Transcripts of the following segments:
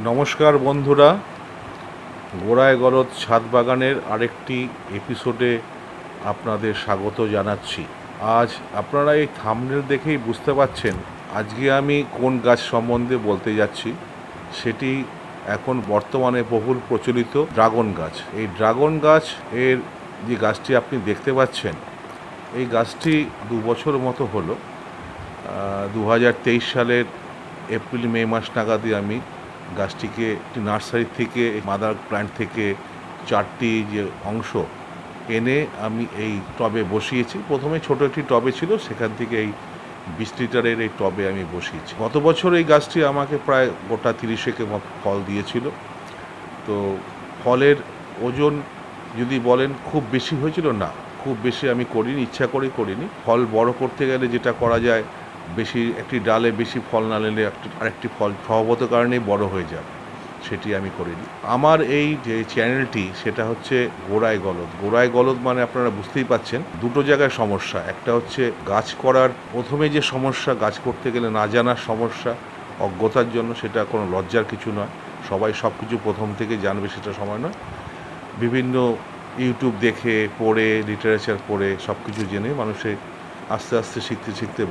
নমস্কার বন্ধুরা, গোড়ায় গলদ ছাদ বাগানের আরেকটি এপিসোডে আপনাদের স্বাগত জানাচ্ছি। আজ আপনারা এই থাম্বনেল দেখেই বুঝতে পারছেন আজকে আমি কোন গাছ সম্বন্ধে বলতে যাচ্ছি। সেটি এখন বর্তমানে বহুল প্রচলিত ড্রাগন গাছ। এই ড্রাগন গাছ এর যে গাছটি আপনি দেখতে পাচ্ছেন, এই গাছটি 2 বছর মতো হলো। 2023 সালের এপ্রিল মে মাস নাগাদই আমি গাছটিকে একটি নার্সারি থেকে, মাদার প্ল্যান্ট থেকে 4টি যে অংশ এনে আমি এই টবে বসিয়েছি। প্রথমে ছোট একটি টবে ছিল, সেখান থেকে এই 20 লিটারের এই টবে আমি বসিয়েছি। গত বছর এই গাছটি আমাকে প্রায় গোটা 30 মতো ফল দিয়েছিল। তো ফলের ওজন যদি বলেন খুব বেশি হয়েছিল, না খুব বেশি আমি করিনি, ইচ্ছা করেই করিনি। ফল বড় করতে গেলে যেটা করা যায়, বেশি একটি ডালে বেশি ফল না নিলে আরেকটি ফল স্বভাবত কারণেই বড় হয়ে যাবে, সেটি আমি করিনি। আমার এই যে চ্যানেলটি সেটা হচ্ছে গোড়ায় গলদ। গোড়ায় গলদ মানে আপনারা বুঝতেই পাচ্ছেন, দুটো জায়গায় সমস্যা। একটা হচ্ছে গাছ করার প্রথমে যে সমস্যা, গাছ করতে গেলে না জানার সমস্যা, অজ্ঞতার জন্য। সেটা কোনো লজ্জার কিছু নয়, সবাই সব কিছু প্রথম থেকে জানবে সেটা সময় নয়। বিভিন্ন ইউটিউব দেখে, পড়ে, লিটারেচার পড়ে সব কিছু জেনে মানুষে আস্তে আস্তে শিখতে শিখতে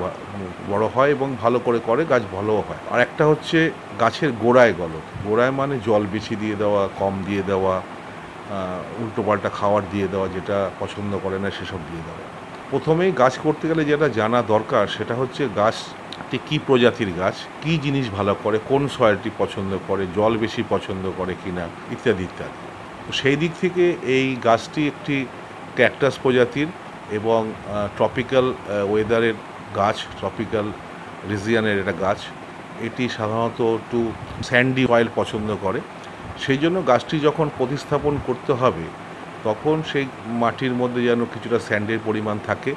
বড় হয় এবং ভালো করে করে, গাছ ভালোও হয়। আর একটা হচ্ছে গাছের গোড়ায় গলদ। গোড়ায় মানে জল বেশি দিয়ে দেওয়া, কম দিয়ে দেওয়া, উল্টোপাল্টা খাবার দিয়ে দেওয়া, যেটা পছন্দ করে না সেসব দিয়ে দেওয়া। প্রথমেই গাছ করতে গেলে যেটা জানা দরকার সেটা হচ্ছে গাছটি কী প্রজাতির গাছ, কী জিনিস ভালো করে, কোন সয়েলটি পছন্দ করে, জল বেশি পছন্দ করে কিনা, ইত্যাদি ইত্যাদি। তো সেই দিক থেকে এই গাছটি একটি ক্যাকটাস প্রজাতির এবং ট্রপিক্যাল ওয়েদারের গাছ, ট্রপিক্যাল রিজিয়নের এটা গাছ। এটি সাধারণত একটু স্যান্ডি সয়েল পছন্দ করে। সেই জন্য গাছটি যখন প্রতিস্থাপন করতে হবে তখন সেই মাটির মধ্যে যেন কিছুটা স্যান্ডের পরিমাণ থাকে,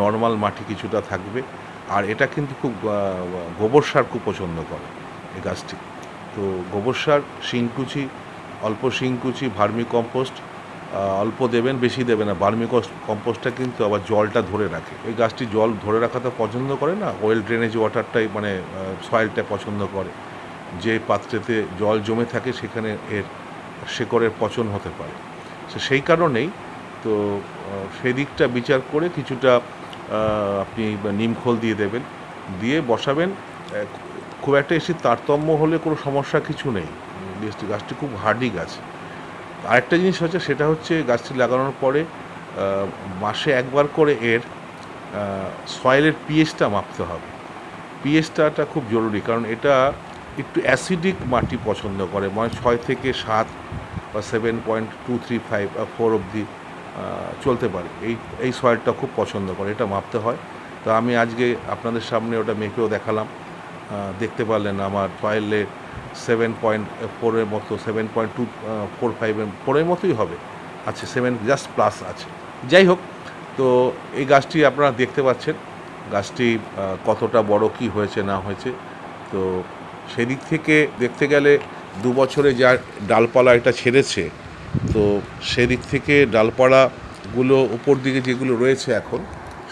নর্মাল মাটি কিছুটা থাকবে। আর এটা কিন্তু খুব গোবর সার খুব পছন্দ করে এই গাছটি। তো গোবর সার, শিংকুচি, অল্প শিংকুচি, ভার্মি কম্পোস্ট অল্প দেবেন, বেশি দেবেন না। ভার্মি কম্পোস্টটা কিন্তু আবার জলটা ধরে রাখে। এই গাছটি জল ধরে রাখাটা পছন্দ করে না, ওয়েল ড্রেনেজ ওয়াটারটাই মানে সয়েলটা পছন্দ করে। যে পাত্রেতে জল জমে থাকে সেখানে এর শেকড়ের পচন হতে পারে। সেই কারণেই তো সেই দিকটা বিচার করে কিছুটা আপনি নিমখোল দিয়ে দেবেন, দিয়ে বসাবেন। খুব একটা এসে তারতম্য হলে কোনো সমস্যা কিছু নেই, গাছটি খুব হার্ডি গাছ। আরেকটা জিনিস হচ্ছে, সেটা হচ্ছে গাছটি লাগানোর পরে মাসে একবার করে এর সয়েলের পিএইচটা মাপতে হবে। পিএইচটা খুব জরুরি, কারণ এটা একটু অ্যাসিডিক মাটি পছন্দ করে, মানে 6 থেকে 7 বা 7.235 বা 4 অবধি চলতে পারে। এই সয়েলটা খুব পছন্দ করে, এটা মাপতে হয়। তো আমি আজকে আপনাদের সামনে ওটা মেপেও দেখালাম। দেখতে পারলেন আমার সয়েলে 7.4-এর মতো, 7.245-4-এর মতোই হবে, আচ্ছা 7 জাস্ট প্লাস আছে। যাই হোক, তো এই গাছটি আপনারা দেখতে পাচ্ছেন গাছটি কতটা বড় কি হয়েছে না হয়েছে। তো সেদিক থেকে দেখতে গেলে 2 বছরে যা ডালপালা এটা ছেড়েছে, তো সেদিক থেকে ডালপালাগুলো উপর দিকে যেগুলো রয়েছে এখন,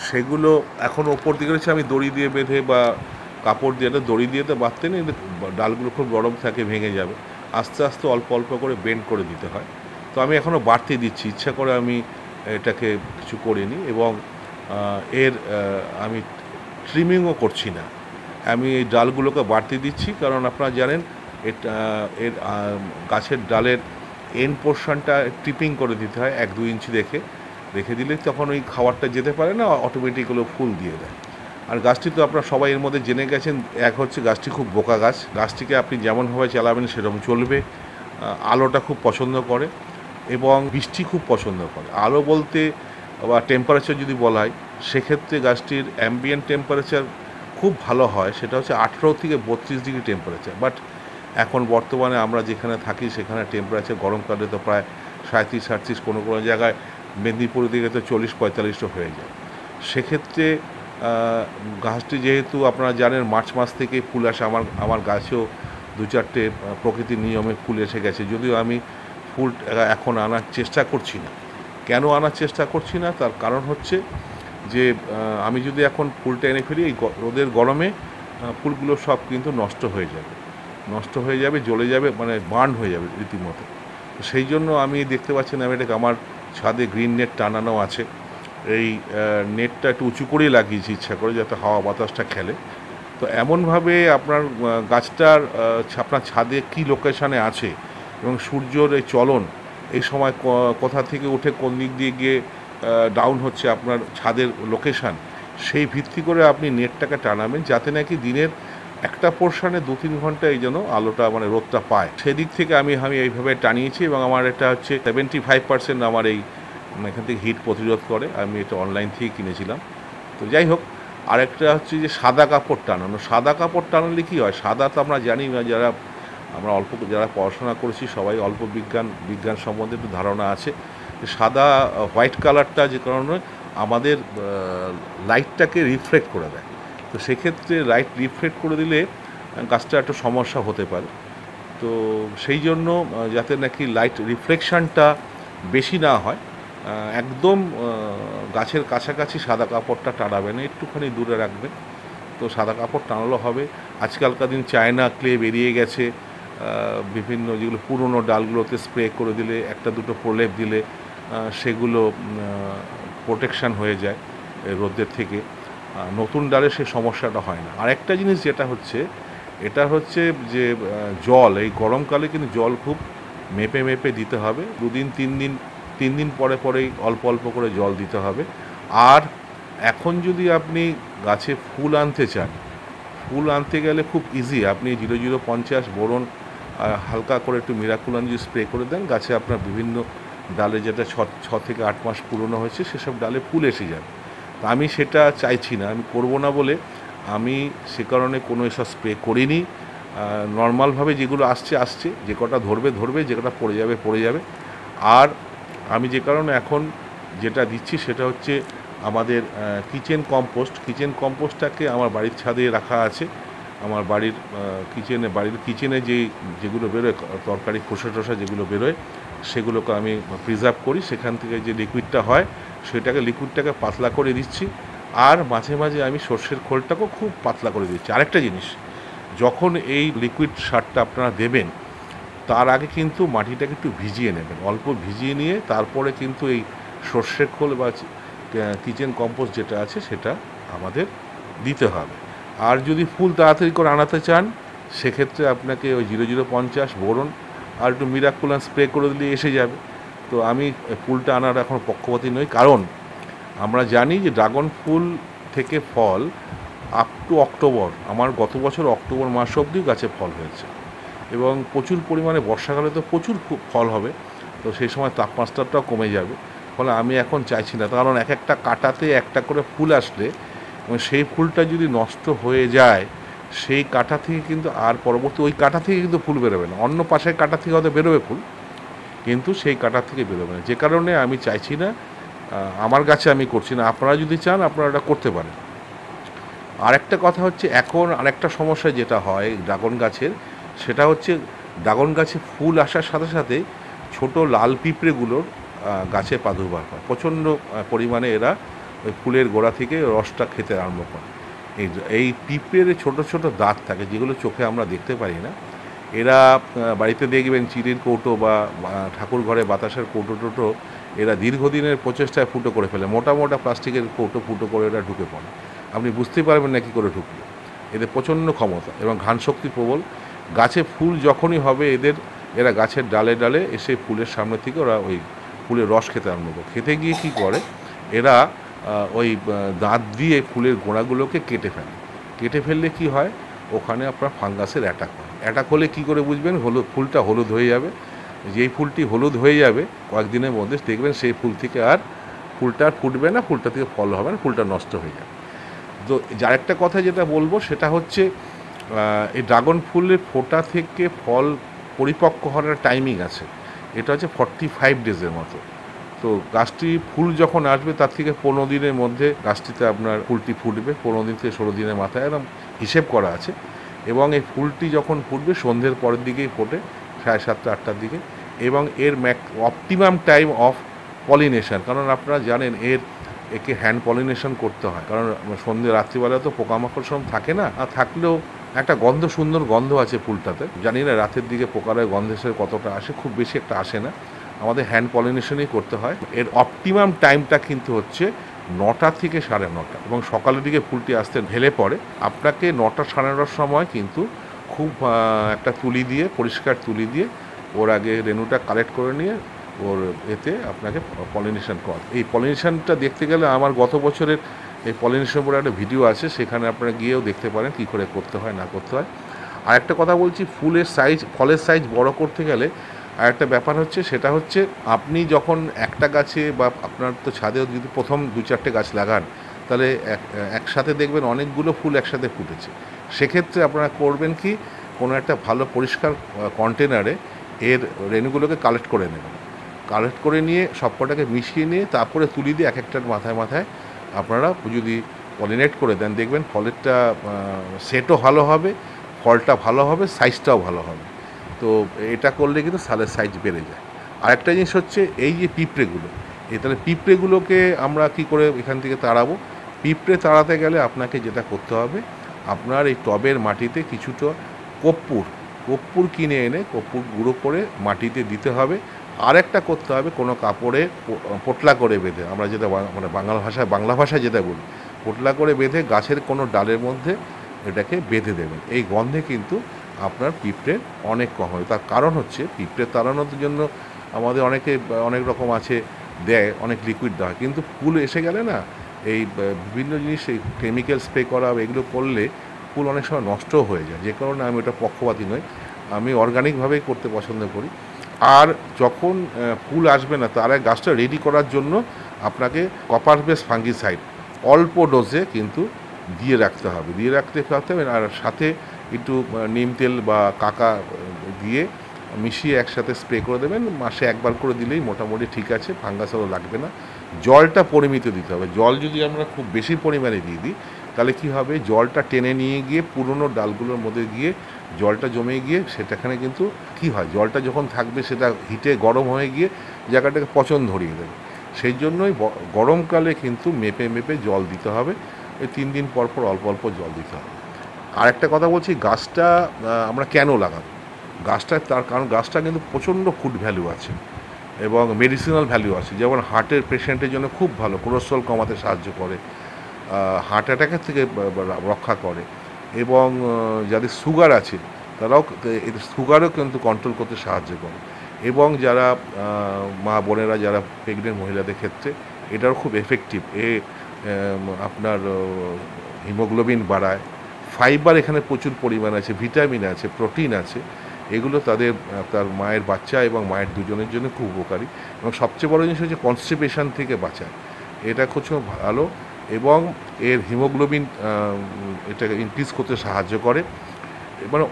সেগুলো এখন ওপর দিকে রয়েছে। আমি দড়ি দিয়ে বেঁধে বা কাপড় দিয়ে, দড়ি দিয়ে তো বাঁধতে নেই, ডালগুলো খুব নরম থাকে, ভেঙে যাবে। আস্তে আস্তে অল্প অল্প করে বেন্ড করে দিতে হয়। তো আমি এখনও বাড়তে দিচ্ছি, ইচ্ছা করে আমি এটাকে কিছু করিনি। এবং এর আমি ট্রিমিংও করছি না, আমি এই ডালগুলোকে বাড়তে দিচ্ছি। কারণ আপনারা জানেন এটা এর গাছের ডালের এন্ড পোর্শনটা ট্রিপিং করে দিতে হয় 1-2 ইঞ্চি রেখে দিলে তখন ওই খাবারটা যেতে পারে না, অটোমেটিকগুলো ফুল দিয়ে দেয়। আর গাছটি তো আপনারা সবাই এর মধ্যে জেনে গেছেন, এক হচ্ছে গাছটি খুব বোকা গাছ। গাছটিকে আপনি যেমনভাবে চালাবেন সেরকম চলবে। আলোটা খুব পছন্দ করে এবং বৃষ্টি খুব পছন্দ করে। আলো বলতে বা টেম্পারেচার যদি বলা হয়, সেক্ষেত্রে গাছটির অ্যাম্বিয়েন্ট টেম্পারেচার খুব ভালো হয়, সেটা হচ্ছে 18 থেকে 32 ডিগ্রি টেম্পারেচার। বাট এখন বর্তমানে আমরা যেখানে থাকি সেখানে টেম্পারেচার গরমকালে তো প্রায় 37-38, কোনো কোনো জায়গায় মেদিনীপুরের দিকে তো 40-45 হয়ে যায়। সেক্ষেত্রে গাছটি যেহেতু আপনারা জানেন মার্চ মাস থেকে ফুল আসে, আমার গাছেও 2-4টে প্রকৃতির নিয়মে ফুল এসে গেছে। যদিও আমি ফুল এখন আনার চেষ্টা করছি না। কেন আনার চেষ্টা করছি না, তার কারণ হচ্ছে যে আমি যদি এখন ফুলটা এনে ফেলি, এই রোদের গরমে ফুলগুলো সব কিন্তু নষ্ট হয়ে যাবে। নষ্ট হয়ে যাবে, জ্বলে যাবে, মানে বার্ন হয়ে যাবে রীতিমতো। তো সেই জন্য আমি দেখতে পাচ্ছেন আমি এটাকে আমার ছাদে গ্রিন নেট টানানো আছে। এই নেটটা একটু উঁচু করেই লাগিয়েছি ইচ্ছা করে, যাতে হাওয়া বাতাসটা খেলে। তো এমনভাবে আপনার গাছটার আপনার ছাদে কী লোকেশানে আছে এবং সূর্যর এই চলন এই সময় কোথা থেকে উঠে কোন দিক দিয়ে গিয়ে ডাউন হচ্ছে আপনার ছাদের লোকেশান, সেই ভিত্তি করে আপনি নেটটাকে টানাবেন, যাতে নাকি দিনের একটা পোর্শনে 2-3 ঘন্টা এই যেন আলোটা মানে রোদটা পায়। সেদিক থেকে আমি এইভাবে টানিয়েছি এবং আমার এটা হচ্ছে 75% আমার এই এখান থেকে হিট প্রতিরোধ করে। আমি এটা অনলাইন থেকেই কিনেছিলাম। তো যাই হোক, আরেকটা হচ্ছে যে সাদা কাপড় টানানো। সাদা কাপড় টানালে কী হয়, সাদা তো আমরা জানি না, আমরা যারা পড়াশোনা করেছি সবাই অল্প বিজ্ঞান সম্বন্ধে একটু ধারণা আছে। সাদা হোয়াইট কালারটা যে কারণে আমাদের লাইটটাকে রিফ্লেক্ট করে দেয়। তো সেক্ষেত্রে লাইট রিফ্লেক্ট করে দিলে গাছটা একটু সমস্যা হতে পারে। তো সেই জন্য যাতে নাকি লাইট রিফ্লেকশানটা বেশি না হয়, একদম গাছের কাছাকাছি সাদা কাপড়টা টানাবেন, একটুখানি দূরে রাখবেন। তো সাদা কাপড় টানালো হবে। আজকালকার দিন চায়না ক্লে বেরিয়ে গেছে, বিভিন্ন যেগুলো পুরনো ডালগুলোতে স্প্রে করে দিলে, একটা দুটো প্রলেপ দিলে সেগুলো প্রোটেকশান হয়ে যায় রোদের থেকে। নতুন ডালে সে সমস্যাটা হয় না। আরেকটা জিনিস যেটা হচ্ছে, এটা হচ্ছে যে জল, এই গরমকালে কিন্তু জল খুব মেপে মেপে দিতে হবে। 2 দিন 3 দিন পরে পরেই অল্প অল্প করে জল দিতে হবে। আর এখন যদি আপনি গাছে ফুল আনতে চান, ফুল আনতে গেলে খুব ইজি। আপনি 0050 বোরন হালকা করে একটু মিরাকুলাম যদি স্প্রে করে দেন, গাছে আপনার বিভিন্ন ডালে যেটা 6 থেকে 8 মাস পুরনো হয়েছে সেসব ডালে ফুল এসে যাবে। তো আমি সেটা চাইছি না, আমি করব না বলে আমি সে কারণে কোনো এসব স্প্রে করিনি। নর্মালভাবে যেগুলো আসছে, যে কটা ধরবে, যে কটা পড়ে যাবে। আর আমি যে কারণে এখন যেটা দিচ্ছি সেটা হচ্ছে আমাদের কিচেন কম্পোস্টটাকে আমার বাড়ির ছাদে রাখা আছে। আমার বাড়ির কিচেনে যেগুলো বেরোয়, তরকারি খোসা টোসা যেগুলো বেরোয়, সেগুলোকে আমি প্রিজার্ভ করি। সেখান থেকে যে লিকুইডটা হয় লিকুইডটাকে পাতলা করে দিচ্ছি। আর মাঝে মাঝে আমি সর্ষের খোলটাকেও খুব পাতলা করে দিচ্ছি। আরেকটা জিনিস, যখন এই লিকুইড সারটা আপনারা দেবেন, তার আগে কিন্তু মাটিটাকে একটু ভিজিয়ে নেবেন, অল্প ভিজিয়ে নিয়ে তারপরে কিন্তু এই সর্ষের খোল বা কিচেন কম্পোস্ট যেটা আছে সেটা আমাদের দিতে হবে। আর যদি ফুল তাড়াতাড়ি করে আনাতে চান, সেক্ষেত্রে আপনাকে ওই 0050 বোরন আর একটু মিরাকুলাম স্প্রে করে দিলে এসে যাবে। তো আমি ফুলটা আনার এখন পক্ষপাতী নই, কারণ আমরা জানি যে ড্রাগন ফুল থেকে ফল আপ টু অক্টোবর, আমার গত বছর অক্টোবর মাস অবধি গাছে ফল হয়েছে এবং প্রচুর পরিমাণে বর্ষাকালে তো প্রচুর ফল হবে। তো সেই সময় তাপমাত্রাটাও কমে যাবে। ফলে আমি এখন চাইছি না, কারণ এক একটা কাঁটাতে একটা করে ফুল আসলে এবং সেই ফুলটা যদি নষ্ট হয়ে যায়, সেই কাঁটা থেকে কিন্তু আর পরবর্তী ওই কাঁটা থেকে কিন্তু ফুল বেরোবে না। অন্য পাশের কাঁটা থেকে হয়তো বেরোবে ফুল, কিন্তু সেই কাঁটা থেকে বেরোবে না। যে কারণে আমি চাইছি না, আমার গাছে আমি করছি না। আপনারা যদি চান আপনারা এটা করতে পারেন। আরেকটা কথা হচ্ছে, এখন আরেকটা সমস্যা যেটা হয় ড্রাগন গাছের, সেটা হচ্ছে ড্রাগন গাছে ফুল আসার সাথে সাথে ছোট লাল পিঁপড়েগুলোর গাছে প্রাদুর্ভাব হয় প্রচণ্ড পরিমাণে। এরা ওই ফুলের গোড়া থেকে রসটা খেতে আরম্ভ করে। এই পিঁপড়ের ছোট ছোট দাঁত থাকে, যেগুলো চোখে আমরা দেখতে পারি না। এরা বাড়িতে দেখবেন চিনির কৌটো বা ঠাকুর ঘরে বাতাসের কৌটো টোটো এরা দীর্ঘদিনের প্রচেষ্টায় ফুটো করে ফেলে। মোটা মোটা প্লাস্টিকের কৌটো ফুটো করে এরা ঢুকে পড়ে, আপনি বুঝতে পারবেন না কী করে ঢুকলো। এদের প্রচণ্ড ক্ষমতা এবং ঘ্রাণ শক্তি প্রবল। গাছে ফুল যখনই হবে এরা গাছের ডালে ডালে এসে ফুলের সামনে থেকে ওরা ওই ফুলের রস খেতে আরম্ভ করে। খেতে গিয়ে কী করে, এরা ওই দাঁত দিয়ে ফুলের গোড়াগুলোকে কেটে ফেললে কি হয়, ওখানে আপনার ফাঙ্গাসের অ্যাটাক হয়। অ্যাটাক হলে কী করে বুঝবেন, ফুলটা হলুদ হয়ে যাবে। যেই ফুলটি হলুদ হয়ে যাবে কয়েকদিনের মধ্যে দেখবেন সেই ফুল থেকে ফুলটা আর ফুটবে না, ফুলটা থেকে ফল হবে না, ফুলটা নষ্ট হয়ে যাবে। তো যার একটা কথা যেটা বলবো সেটা হচ্ছে, এই ড্রাগন ফুলের ফোটা থেকে ফল পরিপক্ক হওয়ার টাইমিং আছে। এটা হচ্ছে 45 ডেজের মতো। তো গাছটি ফুল যখন আসবে তার থেকে 15 দিনের মধ্যে গাছটিতে আপনার ফুলটি ফুটবে। 15 দিন থেকে 16 দিনের মাথায় একদম হিসেব করা আছে। এবং এই ফুলটি যখন ফুটবে সন্ধ্যের পরের দিকেই ফোটে, 7:30-8টার দিকে। এবং এর অপটিমাম টাইম অফ পলিনেশন, কারণ আপনারা জানেন একে হ্যান্ড পলিনেশন করতে হয়, কারণ সন্ধ্যে রাত্রিবেলা তো পোকামাকড় সব থাকে না, আর থাকলেও একটা গন্ধ, সুন্দর গন্ধ আছে ফুলটাতে। জানি না রাতের দিকে পোকার গন্ধের কতটা আসে, খুব বেশি একটা আসে না। আমাদের হ্যান্ড পলিনেশনই করতে হয়। এর অপটিমাম টাইমটা কিন্তু হচ্ছে ৯টা থেকে ৯:৩০ এবং সকালের দিকে ফুলটি আসতে ঢেলে পড়ে। আপনাকে ৯টা ৯:৩০ সময় কিন্তু খুব একটা তুলি দিয়ে, পরিষ্কার তুলি দিয়ে ওর আগে রেণুটা কালেক্ট করে নিয়ে ওর এতে আপনাকে পলিনেশন করা। এই পলিনেশনটা দেখতে গেলে আমার গত বছরের এই পলিনেশন বলে একটা ভিডিও আছে, সেখানে আপনারা গিয়েও দেখতে পারেন কী করে করতে হয় না করতে হয়। আর একটা কথা বলছি, ফলের সাইজ বড় করতে গেলে আর একটা ব্যাপার হচ্ছে, সেটা হচ্ছে আপনি যখন একটা গাছে বা আপনার তো ছাদেও যদি প্রথম ২-৪টে গাছ লাগান, তাহলে একসাথে দেখবেন অনেকগুলো ফুল একসাথে ফুটেছে। সেক্ষেত্রে আপনারা করবেন কি, কোনো একটা ভালো পরিষ্কার কন্টেনারে এর রেণুগুলোকে কালেক্ট করে নেবেন। কালেক্ট করে নিয়ে সবকটাকে মিশিয়ে নিয়ে তারপরে তুলি দিয়ে এক একটার মাথায় মাথায় আপনারা যদি পলিনেট করে দেন, দেখবেন ফলেরটা সেটও ভালো হবে, ফলটা ভালো হবে, সাইজটাও ভালো হবে। তো এটা করলে কিন্তু সালের সাইজ বেড়ে যায়। আরেকটা জিনিস হচ্ছে এই যে পিঁপড়েগুলো, তাহলে পিঁপড়েগুলোকে আমরা কি করে এখান থেকে তাড়াবো? পিঁপড়ে তাড়াতে গেলে আপনাকে যেটা করতে হবে, আপনার এই টবের মাটিতে কিছুটা কর্পূর কিনে এনে কর্পূর গুঁড়ো করে মাটিতে দিতে হবে। আরেকটা করতে হবে, কোনো কাপড়ে পোটলা করে বেঁধে, আমরা যেটা মানে বাংলা ভাষায় যেটা বলি, পোটলা করে বেঁধে গাছের কোনো ডালের মধ্যে এটাকে বেঁধে দেবেন। এই গন্ধে কিন্তু আপনার পিঁপড়ে অনেক কম হবে। তার কারণ হচ্ছে, পিঁপড়ে তাড়ানোর জন্য আমাদের অনেক রকম আছে, দেয়, অনেক লিকুইড দেওয়া হয়, কিন্তু ফুল এসে গেলে না এই বিভিন্ন জিনিস, এই কেমিক্যাল স্প্রে করা এগুলো করলে ফুল অনেক সময় নষ্টও হয়ে যায়। যে কারণে আমি ওটা পক্ষপাতী নই, আমি অর্গানিকভাবেই করতে পছন্দ করি। আর যখন ফুল আসবে না, তার আগে গাছটা রেডি করার জন্য আপনাকে কপার বেস ফাঙ্গিসাইড অল্প ডোজে কিন্তু দিয়ে রাখতে হবে। আর সাথে একটু নিম তেল বা কাকা দিয়ে মিশিয়ে একসাথে স্প্রে করে দেবেন। মাসে একবার করে দিলেই মোটামুটি ঠিক আছে, ফাঙ্গাসও লাগবে না। জলটা পরিমিত দিতে হবে। জল যদি আমরা খুব বেশি পরিমাণে দিয়ে দিই, তাহলে কি হবে, জলটা টেনে নিয়ে গিয়ে পুরনো ডালগুলোর মধ্যে গিয়ে জলটা জমে গিয়ে সেটাখানে কিন্তু কি হয়, জলটা যখন থাকবে সেটা হিটে গরম হয়ে গিয়ে জায়গাটাকে পচন ধরিয়ে দেবে। সেই জন্যই গরমকালে কিন্তু মেপে মেপে জল দিতে হবে। এই 3 দিন পর পর অল্প অল্প জল দিতে হবে। আর একটা কথা বলছি, গাছটা আমরা কেন লাগাবো? তার কারণ গাছটা কিন্তু প্রচণ্ড ফুড ভ্যালু আছে এবং মেডিসিনাল ভ্যালু আছে। যেমন হার্টের পেশেন্টের জন্য খুব ভালো, কোলেস্ট্রল কমাতে সাহায্য করে, হার্ট অ্যাটাকের থেকে রক্ষা করে, এবং যাদের সুগার আছে তারাও সুগারও কিন্তু কন্ট্রোল করতে সাহায্য করে, এবং যারা মা বোনেরা যারা প্রেগনেন্ট মহিলাদের ক্ষেত্রে এটাও খুব এফেক্টিভ। আপনার হিমোগ্লোবিন বাড়ায়, ফাইবার এখানে প্রচুর পরিমাণ আছে, ভিটামিন আছে, প্রোটিন আছে। এগুলো তার মায়ের বাচ্চা এবং মায়ের দুজনের জন্য খুব উপকারী, এবং সবচেয়ে বড় জিনিস হচ্ছে কনস্টিপেশন থেকে বাঁচায়। এটা খুব ভালো, এবং এর হিমোগ্লোবিন এটাকে ইনক্রিজ করতে সাহায্য করে। মানে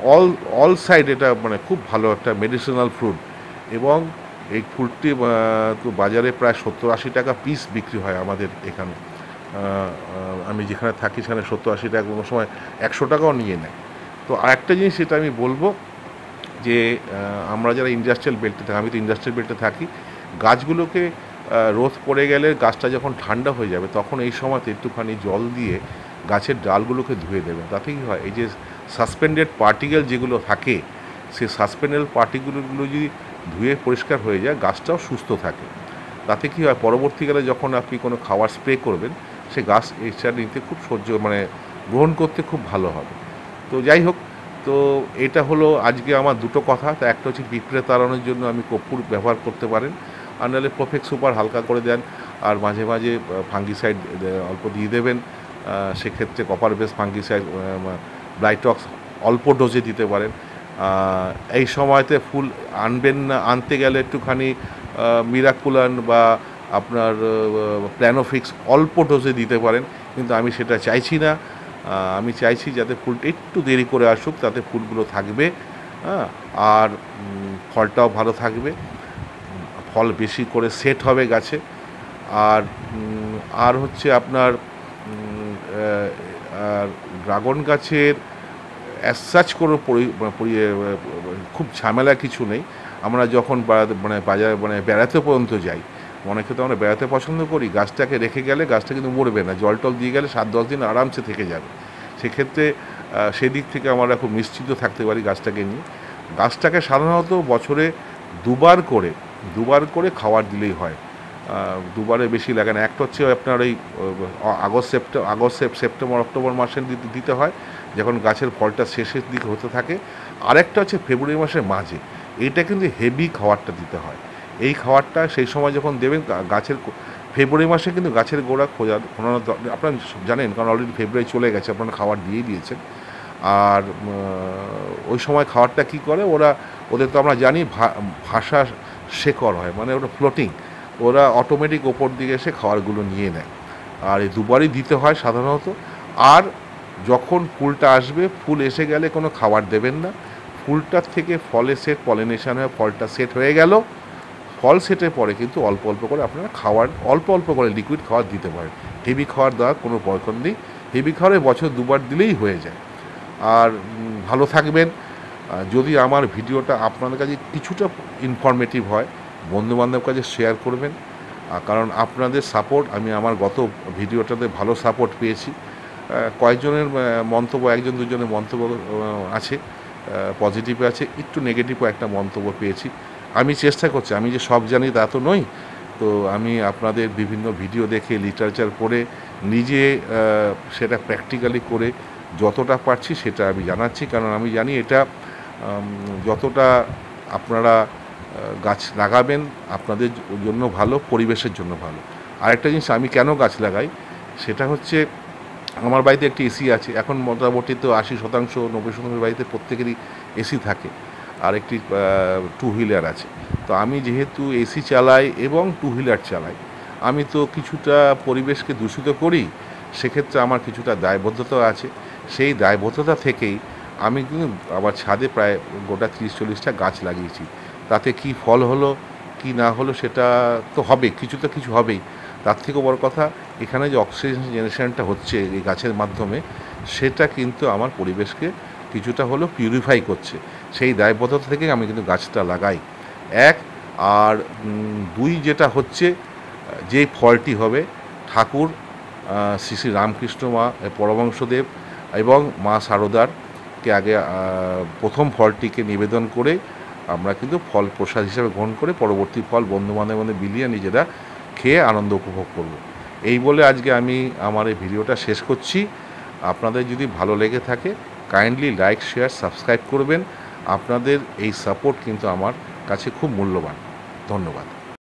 অল সাইড এটা মানে খুব ভালো একটা মেডিসিনাল ফ্রুট। এবং এই ফুলটি তো বাজারে প্রায় 70-80 টাকা পিস বিক্রি হয় আমাদের এখানে। আমি যেখানে থাকি সেখানে 70-80 টাকা, কোনো সময় 100 টাকাও নিয়ে নেয়। তো আরেকটা জিনিস যেটা আমি বলবো, যে আমরা যারা ইন্ডাস্ট্রিয়াল বেল্টে থাকি, আমি তো ইন্ডাস্ট্রিয়াল বেল্টে থাকি, গাছগুলোকে রোদ পড়ে গেলে গাছটা যখন ঠান্ডা হয়ে যাবে, তখন এই সময়তে একটুখানি জল দিয়ে গাছের ডালগুলোকে ধুয়ে দেবেন। তাতে কী হয়, এই যে সাসপেন্ডেড পার্টিকেল যেগুলো থাকে, সেই সাসপেন্ডেড পার্টিকেলগুলো যদি ধুয়ে পরিষ্কার হয়ে যায়, গাছটাও সুস্থ থাকে। তাতে কী হয়, পরবর্তীকালে যখন আপনি কোনো খাবার স্প্রে করবেন, সে গাছ এটা নিতে খুব গ্রহণ করতে খুব ভালো হবে। তো যাই হোক, তো এটা হলো আজকে আমার দুটো কথা। তো একটা হচ্ছে পিঁপড়ে তাড়ানোর জন্য আমি কর্পূর ব্যবহার করতে পারেন, আর নাহলে প্রোফেক্স সুপার হালকা করে দেন, আর মাঝে মাঝে ফাঙ্গিসাইড অল্প দিয়ে দেবেন। সেক্ষেত্রে কপার বেস ফাঙ্গিসাইড, ব্লাইটক্স অল্প ডোজে দিতে পারেন। এই সময়তে ফুল আনবেন না, আনতে গেলে একটুখানি মিরাকুলান বা আপনার প্ল্যানোফিক্স অল্প ডোজে দিতে পারেন, কিন্তু আমি সেটা চাইছি না। আমি চাইছি যাতে ফুলটা একটু দেরি করে আসুক, তাতে ফুলগুলো থাকবে, হ্যাঁ, আর ফলটাও ভালো থাকবে, ফল বেশি করে সেট হবে গাছে। আর হচ্ছে আপনার আর ড্রাগন গাছের অ্যাজ কোনো খুব ঝামেলা কিছু নেই। আমরা যখন বাজারে বেড়াতে পর্যন্ত যাই, অনেকে তো আমরা বেড়াতে পছন্দ করি, গাছটাকে রেখে গেলে গাছটা কিন্তু মরবে না, জল টল দিয়ে গেলে 7-10 দিন আরামসে থেকে যাবে। সেক্ষেত্রে সেদিক থেকে আমরা খুব নিশ্চিন্ত থাকতে পারি গাছটাকে নিয়ে। গাছটাকে সাধারণত বছরে দুবার করে খাবার দিলেই হয়, দুবারে বেশি লাগে না। একটা হচ্ছে আপনার এই সেপ্টেম্বর অক্টোবর মাসে দিতে হয়, যখন গাছের ফলটা শেষের দিকে হতে থাকে। আরেকটা হচ্ছে ফেব্রুয়ারি মাসের মাঝে, এইটা কিন্তু হেভি খাবারটা দিতে হয়। এই খাবারটা সেই সময় যখন দেবেন গাছের ফেব্রুয়ারি মাসে কিন্তু গাছের গোড়া খোঁড়ানো আপনারা জানেন, কারণ অলরেডি ফেব্রুয়ারি চলে গেছে, আপনারা খাবার দিয়েই দিয়েছেন। আর ওই সময় খাবারটা কী করে ওদের তো আমরা জানি ভাষা শেকড় হয়, মানে ওটা ফ্লোটিং, ওরা অটোমেটিক ওপর দিকে এসে খাবারগুলো নিয়ে নেয়। আর এই দুবারই দিতে হয় সাধারণত। আর যখন ফুলটা আসবে, ফুল এসে গেলে কোনো খাবার দেবেন না। ফুলটার থেকে ফলে সেট পলিনেশন হয়ে ফলটা সেট হয়ে গেল, ফল সেটের পরে কিন্তু অল্প অল্প করে আপনারা অল্প অল্প করে লিকুইড খাবার দিতে পারেন। হেভি খাবার দেওয়ার কোনো প্রয়োজন নেই, হেভি খাবারে বছর দুবার দিলেই হয়ে যায়। আর ভালো থাকবেন। যদি আমার ভিডিওটা আপনাদের কাছে কিছুটা ইনফরমেটিভ হয়, বন্ধুবান্ধবের কাছে শেয়ার করবেন, কারণ আপনাদের সাপোর্ট, আমি আমার গত ভিডিওটাতে ভালো সাপোর্ট পেয়েছি। কয়েকজনের মন্তব্য, একজন দুজনের মন্তব্য আছে পজিটিভ আছে, একটু নেগেটিভও একটা মন্তব্য পেয়েছি। আমি চেষ্টা করছি, আমি যে সব জানি তা তো নই, তো আমি আপনাদের বিভিন্ন ভিডিও দেখে লিটারেচার পড়ে নিজে সেটা প্র্যাকটিক্যালি করে যতটা পারছি সেটা আমি জানাচ্ছি। কারণ আমি জানি এটা যতটা আপনারা গাছ লাগাবেন আপনাদের জন্য ভালো, পরিবেশের জন্য ভালো। আরেকটা জিনিস, আমি কেন গাছ লাগাই সেটা হচ্ছে, আমার বাড়িতে একটি এসি আছে। এখন মোটামুটি তো 80% 90% বাড়িতে প্রত্যেকেরই এসি থাকে, আর একটি টু হুইলার আছে। তো আমি যেহেতু এসি চালাই এবং টু হুইলার চালাই, আমি তো কিছুটা পরিবেশকে দূষিত করি, সেক্ষেত্রে আমার কিছুটা দায়বদ্ধতা আছে। সেই দায়বদ্ধতা থেকেই আমি কিন্তু আবার ছাদে প্রায় গোটা 30-40টা গাছ লাগিয়েছি। তাতে কি ফল হলো কি না হলো সেটা তো হবে, কিছু হবেই। তার থেকেও বড় কথা, এখানে যে অক্সিজেন জেনারেশনটা হচ্ছে এই গাছের মাধ্যমে, সেটা কিন্তু আমার পরিবেশকে কিছুটা হলেও পিউরিফাই করছে। সেই দায়বদ্ধতা থেকে আমি কিন্তু গাছটা লাগাই, এক। আর দুই, যেটা হচ্ছে, যেই ফলটি হবে, ঠাকুর শ্রী শ্রী রামকৃষ্ণ মা পরমহংসদেব এবং মা শারদারকে আগে প্রথম ফলটিকে নিবেদন করে আমরা কিন্তু ফল প্রসাদ হিসাবে গ্রহণ করে পরবর্তী ফল বন্ধুবান্ধবের মধ্যে বিলিয়ে নিজেরা খেয়ে আনন্দ উপভোগ করব। এই বলে আজকে আমি আমার এই ভিডিওটা শেষ করছি। আপনাদের যদি ভালো লেগে থাকে, কাইন্ডলি লাইক, শেয়ার, সাবস্ক্রাইব করবেন। আপনাদের এই সাপোর্ট কিন্তু আমার কাছে খুব মূল্যবান। ধন্যবাদ।